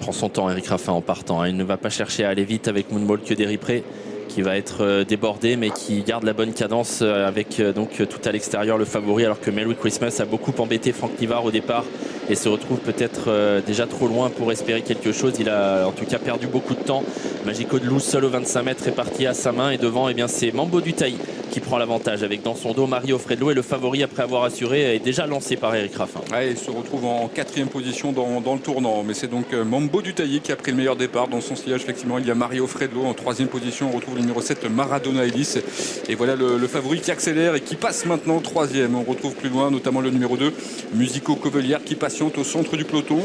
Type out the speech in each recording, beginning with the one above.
Prend son temps Eric Raffin en partant, hein. Il ne va pas chercher à aller vite avec Moonwalk d'Eripré qui va être débordé mais qui garde la bonne cadence avec donc tout à l'extérieur le favori, alors que Merry Christmas a beaucoup embêté Franck Nivard au départ et se retrouve peut-être déjà trop loin pour espérer quelque chose. Il a en tout cas perdu beaucoup de temps. Magico de Lou seul aux 25 mètres est parti à sa main, et devant eh bien c'est Mambo du Tailly qui prend l'avantage avec dans son dos Mario Fredlo, et le favori après avoir assuré est déjà lancé par Eric Raffin. Ouais, il se retrouve en 4e position dans le tournant, mais c'est donc Mambo du Tailly qui a pris le meilleur départ. Dans son sillage effectivement il y a Mario Fredlo en 3e position. On retrouve le numéro 7 Maradona Ellis, et voilà le favori qui accélère et qui passe maintenant 3e. On retrouve plus loin notamment le numéro 2 Musico Covelière qui patiente au centre du peloton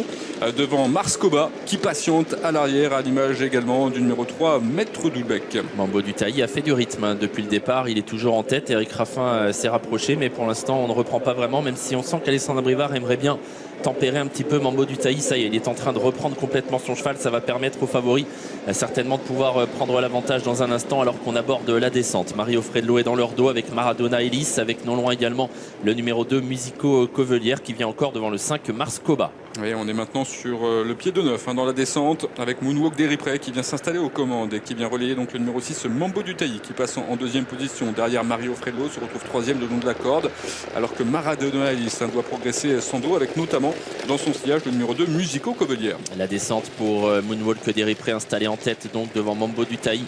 devant Mars Koba qui patiente à l'arrière, à l'image également du numéro 3 Maître Doulbec. Mambo du Tailly a fait du rythme, hein, depuis le départ. Il est toujours en tête. Eric Raffin s'est rapproché, mais pour l'instant on ne reprend pas vraiment, même si on sent qu'Alessandra Brivard aimerait bien tempérer un petit peu Mambo du Tailly. Ça y est, il est en train de reprendre complètement son cheval. Ça va permettre aux favoris certainement de pouvoir prendre l'avantage dans un instant, alors qu'on aborde la descente. Mario Fredlo est dans leur dos avec Maradona Ellis, avec non loin également le numéro 2 Musico Covelière qui vient encore devant le 5 Mars Koba. Oui, on est maintenant sur le pied de neuf, hein, dans la descente, avec Moonwalk d'Eripré qui vient s'installer aux commandes et qui vient relayer donc le numéro 6 Mambo du Tailly qui passe en 2e position. Derrière Mario Fredlo se retrouve 3e le long de la corde, alors que Maradona Ellis doit progresser sans dos, avec notamment dans son sillage le numéro 2 Musico Covelière. La descente pour Moonwalk d'Eripré installé en tête donc devant Mambo du Tailly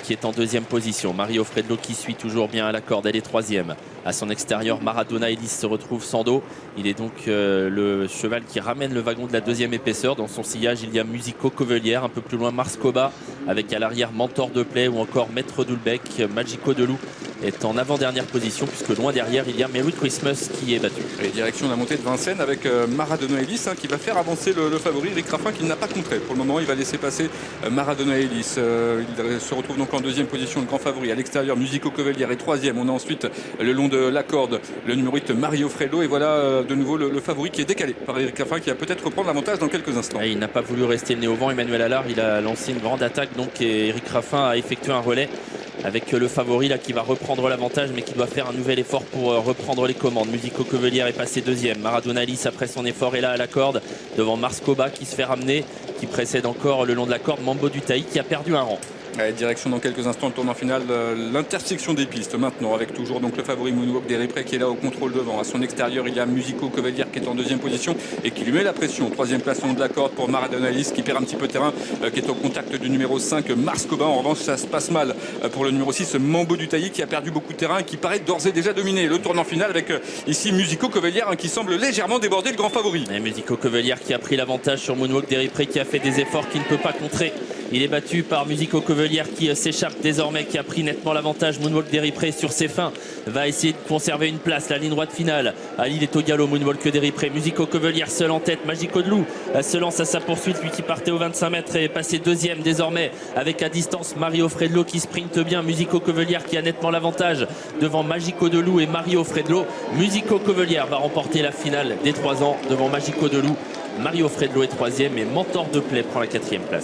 qui est en 2e position. Mario Fredlo qui suit toujours bien à la corde, elle est 3e. À son extérieur, Maradona Ellis se retrouve sans dos. Il est donc le cheval qui ramène le wagon de la 2e épaisseur. Dans son sillage, il y a Musico Covelière, un peu plus loin Mars Koba, avec à l'arrière Mentor de Play ou encore Maître Doulbec. Magico de Lou est en avant-dernière position, puisque loin derrière il y a Merry Christmas qui est battu. Et direction la montée de Vincennes avec Maradona Ellis, hein, qui va faire avancer le favori Eric Raffin, qui n'a pas contré. Pour le moment il va laisser passer Maradona Ellis. Il se retrouve donc en 2e position, le grand favori. À l'extérieur Musico Covelière est 3e. On a ensuite le long de la corde le numéro 8 Mario Fredlo, et voilà de nouveau le favori qui est décalé par Eric Raffin, qui va peut-être reprendre l'avantage dans quelques instants. Et il n'a pas voulu rester le nez au vent. Emmanuel Allard, il a lancé une grande attaque donc, et Eric Raffin a effectué un relais avec le favori là qui va reprendre l'avantage, mais qui doit faire un nouvel effort pour reprendre les commandes. Musico Covelière est passé 2e. Maradona Ellis après son effort est là à la corde devant Mars Koba qui se fait ramener, qui précède encore le long de la corde Mambo du Tailly qui a perdu un rang. Allez, direction dans quelques instants le tournant final, l'intersection des pistes maintenant, avec toujours donc le favori Moonwalk d'Eripré qui est là au contrôle devant. À son extérieur il y a Musico Covelière qui est en 2e position et qui lui met la pression. 3e place au long de la corde pour Maradona Ellis qui perd un petit peu de terrain, qui est au contact du numéro 5 Mars Koba. En revanche ça se passe mal pour le numéro 6 Mambo du Tailly qui a perdu beaucoup de terrain et qui paraît d'ores et déjà dominé le tournant final, avec ici Musico Covelière, hein, qui semble légèrement déborder le grand favori. Et Musico Covelière qui a pris l'avantage sur Moonwalk d'Eripré, qui a fait des efforts qu'il ne peut pas contrer. Il est battu par Musico Covelière qui s'échappe désormais, qui a pris nettement l'avantage. Moonwalk d'Eripré sur ses fins va essayer de conserver une place. La ligne droite finale, Ali est au galop. Moonwalk d'Eripré, Musico Covelière seul en tête. Magico de Lou se lance à sa poursuite, lui qui partait aux 25 mètres et est passé 2e désormais, avec à distance Mario Fredlo qui sprinte bien. Musico Covelière qui a nettement l'avantage devant Magico de Lou et Mario Fredlo. Musico Covelière va remporter la finale des 3 ans devant Magico de Lou. Mario Fredlo est 3e et Mentor de Play prend la 4e place.